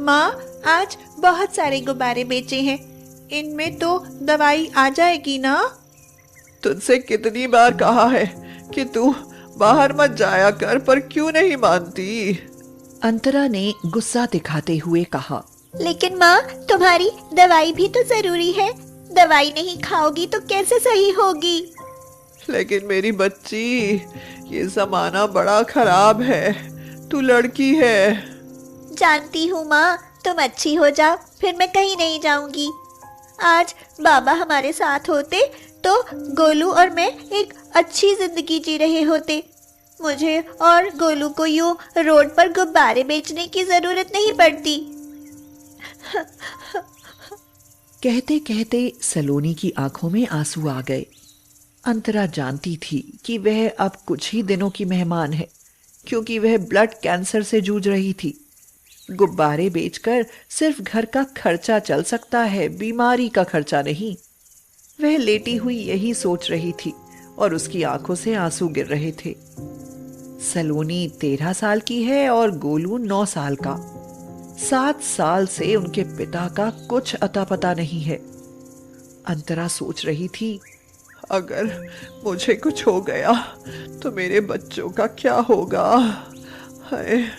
माँ, आज बहुत सारे गुब्बारे बेचे हैं। इनमें तो दवाई आ जाएगी ना? तुझसे कितनी बार कहा है कि तू बाहर मत जाया कर, पर क्यों नहीं मानती? अंतरा ने गुस्सा दिखाते हुए कहा। लेकिन माँ, तुम्हारी दवाई भी तो जरूरी है। दवाई नहीं खाओगी तो कैसे सही होगी? लेकिन मेरी बच्ची, ये जमाना बड़ा खराब है। तू लड़की है। जानती हूँ माँ, तुम अच्छी हो जाओ, फिर मैं कहीं नहीं जाऊंगी। आज बाबा हमारे साथ होते तो गोलू और मैं एक अच्छी जिंदगी जी रहे होते। मुझे और गोलू को यूं रोड पर गुब्बारे बेचने की जरूरत नहीं पड़ती। कहते कहते सलोनी की आंखों में आंसू आ गए। अंतरा जानती थी कि वह अब कुछ ही दिनों की मेहमान है, क्योंकि वह ब्लड कैंसर से जूझ रही थी। गुब्बारे बेचकर सिर्फ घर का खर्चा चल सकता है, बीमारी का खर्चा नहीं। वह लेटी हुई यही सोच रही थी और उसकी आंखों से आंसू गिर रहे थे। सलोनी 13 साल की है और गोलू 9 साल का। 7 साल से उनके पिता का कुछ अता पता नहीं है। अंतरा सोच रही थी, अगर मुझे कुछ हो गया तो मेरे बच्चों का क्या होगा? हाय।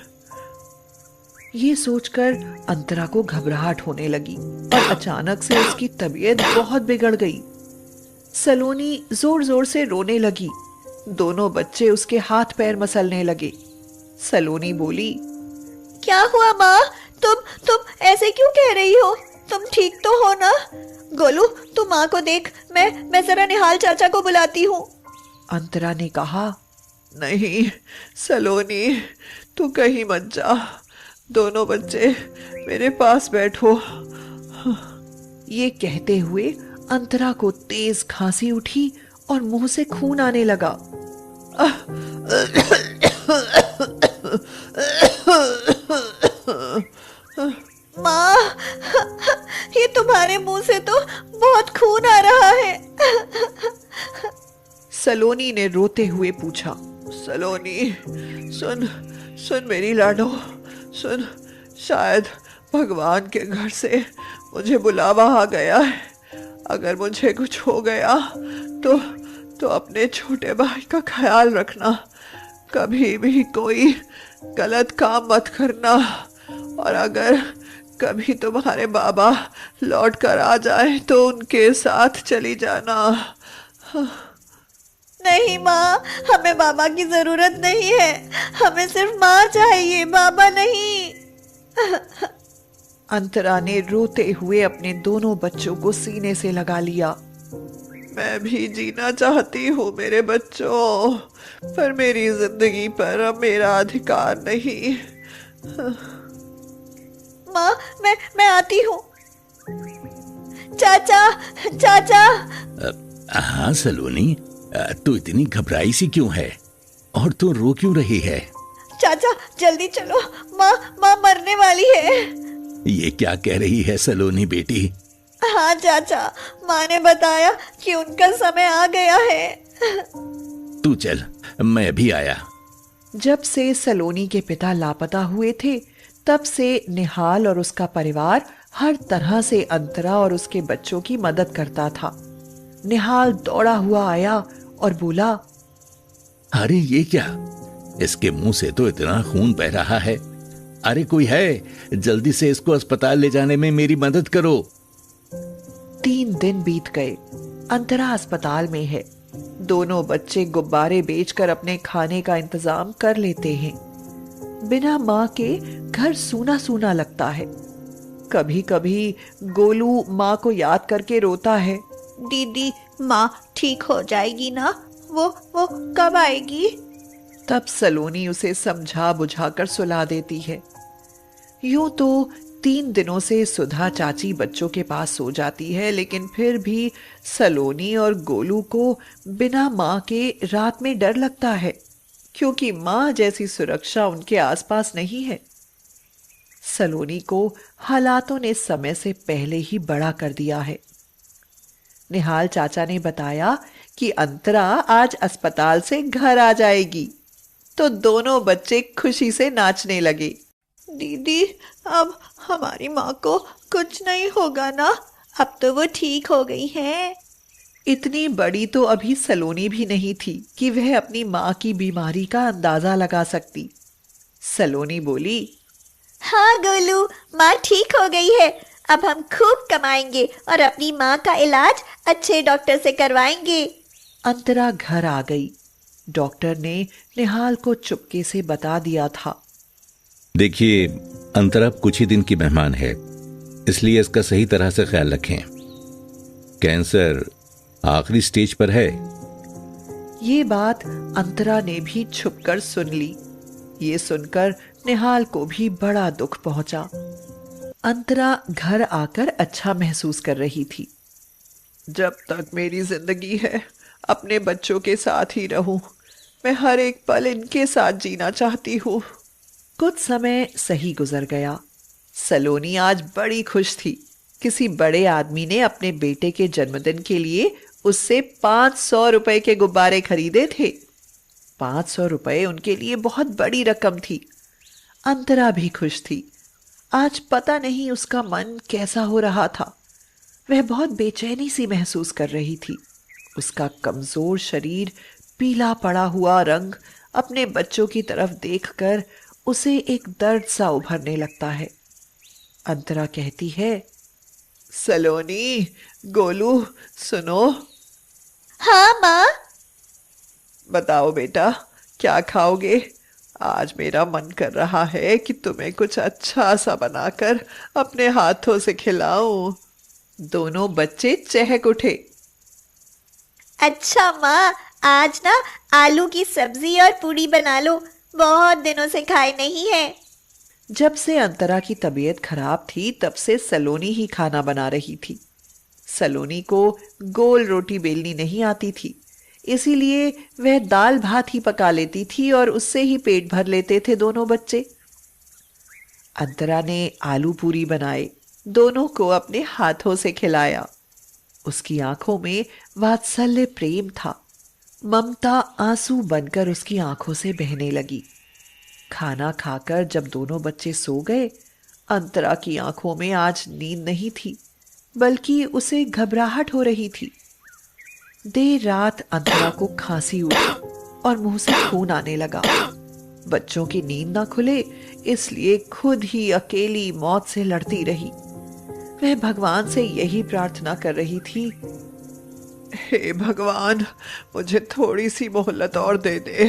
ये सोचकर अंतरा को घबराहट होने लगी और अचानक से उसकी तबीयत बहुत बिगड़ गई। सलोनी जोर जोर से रोने लगी। दोनों बच्चे उसके हाथ पैर मसलने लगे। सलोनी बोली, क्या हुआ माँ? तुम ऐसे क्यों कह रही हो? तुम ठीक तो हो ना? गोलू, तू माँ को देख, मैं जरा निहाल चाचा को बुलाती हूँ। अंतरा ने कहा। नहीं सलोनी, तू कहीं मत जा। दोनों बच्चे मेरे पास बैठो। ये कहते हुए अंतरा को तेज खांसी उठी और मुंह से खून आने लगा। माँ, ये तुम्हारे मुंह से तो बहुत खून आ रहा है। सलोनी ने रोते हुए पूछा। सलोनी, सुन सुन मेरी लाडो, सुन। शायद भगवान के घर से मुझे बुलावा आ गया है। अगर मुझे कुछ हो गया तो अपने छोटे भाई का ख्याल रखना। कभी भी कोई गलत काम मत करना। और अगर कभी तुम्हारे बाबा लौट कर आ जाए तो उनके साथ चली जाना। नहीं माँ, हमें बाबा की जरूरत नहीं है। हमें सिर्फ माँ चाहिए, बाबा नहीं। अंतरा ने रोते हुए अपने दोनों बच्चों को सीने से लगा लिया। मैं भी जीना चाहती हूँ मेरे बच्चों, पर मेरी जिंदगी पर अब मेरा अधिकार नहीं। माँ, मैं आती हूँ। चाचा, चाचा। हाँ सलोनी, तू इतनी घबराई सी क्यों है और तू रो क्यों रही है? चाचा जल्दी चलो, माँ मरने वाली है। ये क्या कह रही है सलोनी बेटी? हाँ चाचा, माँ ने बताया कि उनका समय आ गया है। तू चल, मैं भी आया। जब से सलोनी के पिता लापता हुए थे, तब से निहाल और उसका परिवार हर तरह से अंतरा और उसके बच्चों की मदद करता था। निहाल दौड़ा हुआ आया और बोला, अरे ये क्या? इसके मुंह से तो इतना खून बह रहा है। अरे कोई है? जल्दी से इसको अस्पताल ले जाने में मेरी मदद करो। 3 दिन बीत गए। अंतरा अस्पताल में है। दोनों बच्चे गुब्बारे बेचकर अपने खाने का इंतजाम कर लेते हैं। बिना माँ के घर सूना सूना लगता है। कभी कभी गोलू माँ को याद करके रोता है। दीदी, माँ ठीक हो जाएगी ना? वो कब आएगी? तब सलोनी उसे समझा बुझाकर सुला देती है। यूं तो 3 दिनों से सुधा चाची बच्चों के पास सो जाती है, लेकिन फिर भी सलोनी और गोलू को बिना माँ के रात में डर लगता है, क्योंकि माँ जैसी सुरक्षा उनके आसपास नहीं है। सलोनी को हालातों ने समय से पहले ही बड़ा कर दिया है। निहाल चाचा ने बताया कि अंतरा आज अस्पताल से घर आ जाएगी, तो दोनों बच्चे खुशी से नाचने लगे। दीदी, अब हमारी माँ को कुछ नहीं होगा ना? अब तो वो ठीक हो गई है। इतनी बड़ी तो अभी सलोनी भी नहीं थी कि वह अपनी माँ की बीमारी का अंदाजा लगा सकती। सलोनी बोली, हाँ गोलू, माँ ठीक हो गई है। अब हम खूब कमाएंगे और अपनी माँ का इलाज अच्छे डॉक्टर से करवाएंगे। अंतरा घर आ गई। डॉक्टर ने निहाल को चुपके से बता दिया था। देखिए, अंतरा कुछ ही दिन की मेहमान है, इसलिए इसका सही तरह से ख्याल रखें। कैंसर आखिरी स्टेज पर है। ये बात अंतरा ने भी छुपकर सुन ली। ये सुनकर निहाल को भी बड़ा दुख पहुंचा। अंतरा घर आकर अच्छा महसूस कर रही थी। जब तक मेरी जिंदगी है, अपने बच्चों के साथ ही रहूं। मैं हर एक पल इनके साथ जीना चाहती हूँ। कुछ समय सही गुजर गया। सलोनी आज बड़ी खुश थी। किसी बड़े आदमी ने अपने बेटे के जन्मदिन के लिए उससे 500 रुपए के गुब्बारे खरीदे थे। 500 रुपए उनके लिए बहुत बड़ी रकम थी। अंतरा भी खुश थी। आज पता नहीं उसका मन कैसा हो रहा था। वह बहुत बेचैनी सी महसूस कर रही थी। उसका कमजोर शरीर, पीला पड़ा हुआ रंग अपने बच्चों की तरफ देखकर उसे एक दर्द सा उभरने लगता है। अंतरा कहती है, सलोनी, गोलू, सुनो। हाँ माँ। बताओ बेटा, क्या खाओगे? आज मेरा मन कर रहा है कि तुम्हें कुछ अच्छा सा बनाकर अपने हाथों से खिलाऊं। दोनों बच्चे चहक उठे। अच्छा माँ, आज ना आलू की सब्जी और पूड़ी बना लो, बहुत दिनों से खाए नहीं है। जब से अंतरा की तबीयत खराब थी तब से सलोनी ही खाना बना रही थी। सलोनी को गोल रोटी बेलनी नहीं आती थी, इसीलिए वह दाल भात ही पका लेती थी और उससे ही पेट भर लेते थे दोनों बच्चे। अंतरा ने आलू पूरी बनाए, दोनों को अपने हाथों से खिलाया। उसकी आंखों में वात्सल्य प्रेम था। ममता आंसू बनकर उसकी आंखों से बहने लगी। खाना खाकर जब दोनों बच्चे सो गए, अंतरा की आंखों में आज नींद नहीं थी, बल्कि उसे घबराहट हो रही थी। देर रात अंतरा को खांसी उठी और मुंह से खून आने लगा। बच्चों की नींद ना खुले, इसलिए खुद ही अकेली मौत से लड़ती रही। वह भगवान से यही प्रार्थना कर रही थी, हे भगवान, मुझे थोड़ी सी मोहलत और दे दे।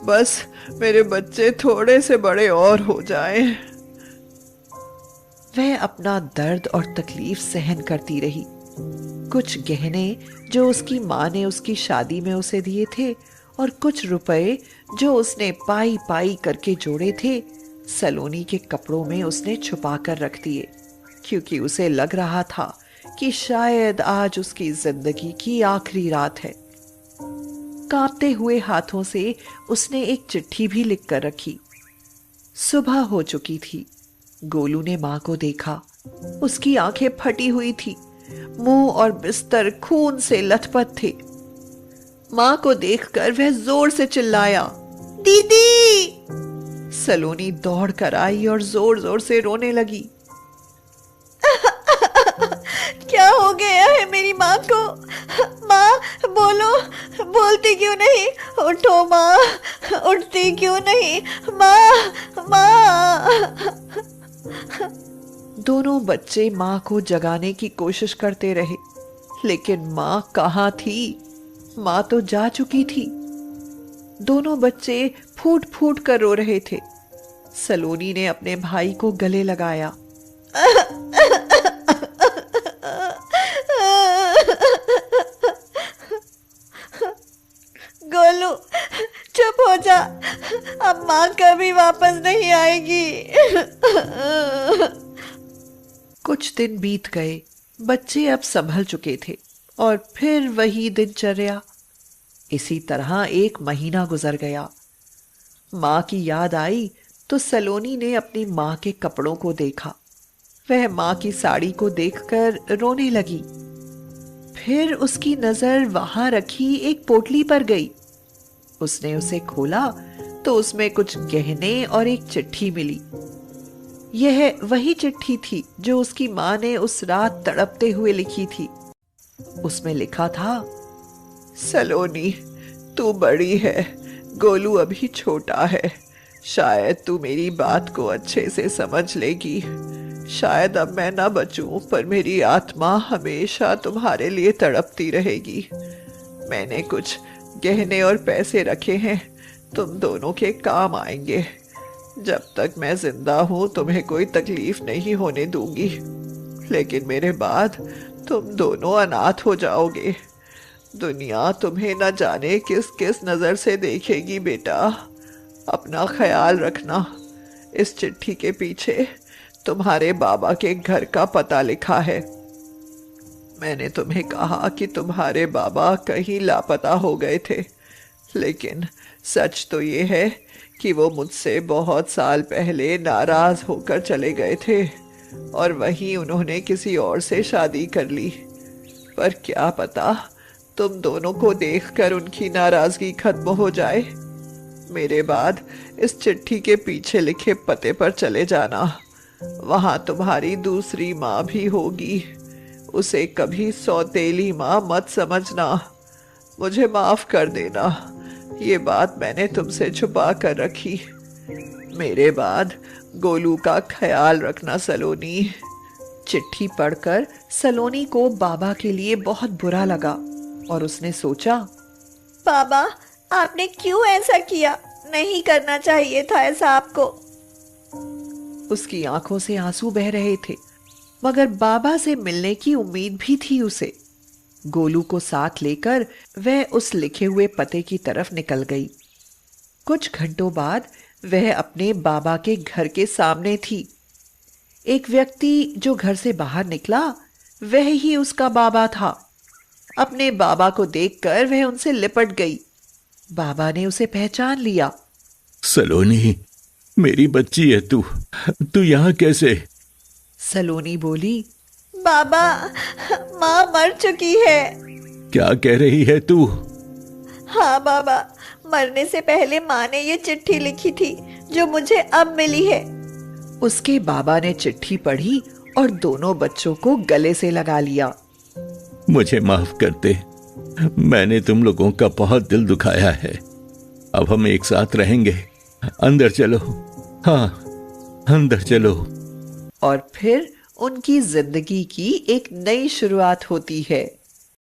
बस मेरे बच्चे थोड़े से बड़े और हो जाएं। वह अपना दर्द और तकलीफ सहन करती रही। कुछ गहने जो उसकी माँ ने उसकी शादी में उसे दिए थे और कुछ रुपए जो उसने पाई पाई करके जोड़े थे, सलोनी के कपड़ों में उसने छुपा कर रख दिए, क्योंकि उसे लग रहा था कि शायद आज उसकी जिंदगी की आखिरी रात है। कांपते हुए हाथों से उसने एक चिट्ठी भी लिख कर रखी। सुबह हो चुकी थी। गोलू ने मां को देखा। उसकी आंखें फटी हुई थी, मुंह और बिस्तर खून से लथपथ थे। मां को देखकर वह जोर से चिल्लाया, दीदी। सलोनी दौड़ कर आई और जोर जोर से रोने लगी। क्या हो गया है मेरी माँ को? माँ बोलो, बोलती क्यों नहीं? उठो माँ, उठती क्यों नहीं? माँ, माँ। दोनों बच्चे माँ को जगाने की कोशिश करते रहे, लेकिन माँ कहाँ थी? माँ तो जा चुकी थी। दोनों बच्चे फूट फूट कर रो रहे थे। सलोनी ने अपने भाई को गले लगाया। गोलू, चुप हो जा, अब माँ कभी वापस नहीं आएगी। कुछ दिन बीत गए। बच्चे अब संभल चुके थे और फिर वही दिनचर्या। इसी तरह एक महीना गुजर गया। माँ की याद आई तो सलोनी ने अपनी माँ के कपड़ों को देखा। वह माँ की साड़ी को देखकर रोने लगी। फिर उसकी नजर वहां रखी एक पोटली पर गई। उसने उसे खोला तो उसमें कुछ गहने और एक चिट्ठी मिली। यह वही चिट्ठी थी जो उसकी माँ ने उस रात तड़पते हुए लिखी थी। उसमें लिखा था, सलोनी, तू बड़ी है, गोलू अभी छोटा है। शायद तू मेरी बात को अच्छे से समझ लेगी। शायद अब मैं ना बचूं, पर मेरी आत्मा हमेशा तुम्हारे लिए तड़पती रहेगी। मैंने कुछ गहने और पैसे रखे हैं, तुम दोनों के काम आएंगे। जब तक मैं जिंदा हूं तुम्हें कोई तकलीफ नहीं होने दूंगी, लेकिन मेरे बाद तुम दोनों अनाथ हो जाओगे। दुनिया तुम्हें न जाने किस किस नजर से देखेगी बेटा। अपना ख्याल रखना। इस चिट्ठी के पीछे तुम्हारे बाबा के घर का पता लिखा है। मैंने तुम्हें कहा कि तुम्हारे बाबा कहीं लापता हो गए थे, लेकिन सच तो ये है कि वो मुझसे बहुत साल पहले नाराज होकर चले गए थे और वहीं उन्होंने किसी और से शादी कर ली। पर क्या पता तुम दोनों को देखकर उनकी नाराजगी खत्म हो जाए। मेरे बाद इस चिट्ठी के पीछे लिखे पते पर चले जाना। वहां तुम्हारी दूसरी माँ भी होगी। उसे कभी सौतेली माँ मत समझना। मुझे माफ कर देना, ये बात मैंने तुमसे छुपा कर रखी। मेरे बाद गोलू का ख्याल रखना सलोनी। चिट्ठी पढ़कर सलोनी को बाबा के लिए बहुत बुरा लगा और उसने सोचा, बाबा, आपने क्यों ऐसा किया? नहीं करना चाहिए था ऐसा आपको। उसकी आंखों से आंसू बह रहे थे, मगर बाबा से मिलने की उम्मीद भी थी उसे। गोलू को साथ लेकर वह उस लिखे हुए पते की तरफ निकल गई। कुछ घंटों बाद वह अपने बाबा के घर के सामने थी। एक व्यक्ति जो घर से बाहर निकला, वह ही उसका बाबा था। अपने बाबा को देखकर वह उनसे लिपट गई। बाबा ने उसे पहचान लिया। सलोनी, मेरी बच्ची है तू यहाँ कैसे? सलोनी बोली, बाबा, माँ मर चुकी है। क्या कह रही है तू? हाँ बाबा, मरने से पहले माँ ने ये चिट्ठी लिखी थी जो मुझे अब मिली है। उसके बाबा ने चिट्ठी पढ़ी और दोनों बच्चों को गले से लगा लिया। मुझे माफ कर दे, मैंने तुम लोगों का बहुत दिल दुखाया है। अब हम एक साथ रहेंगे। अंदर चलो। हाँ, अंदर चलो। और फिर उनकी जिंदगी की एक नई शुरुआत होती है।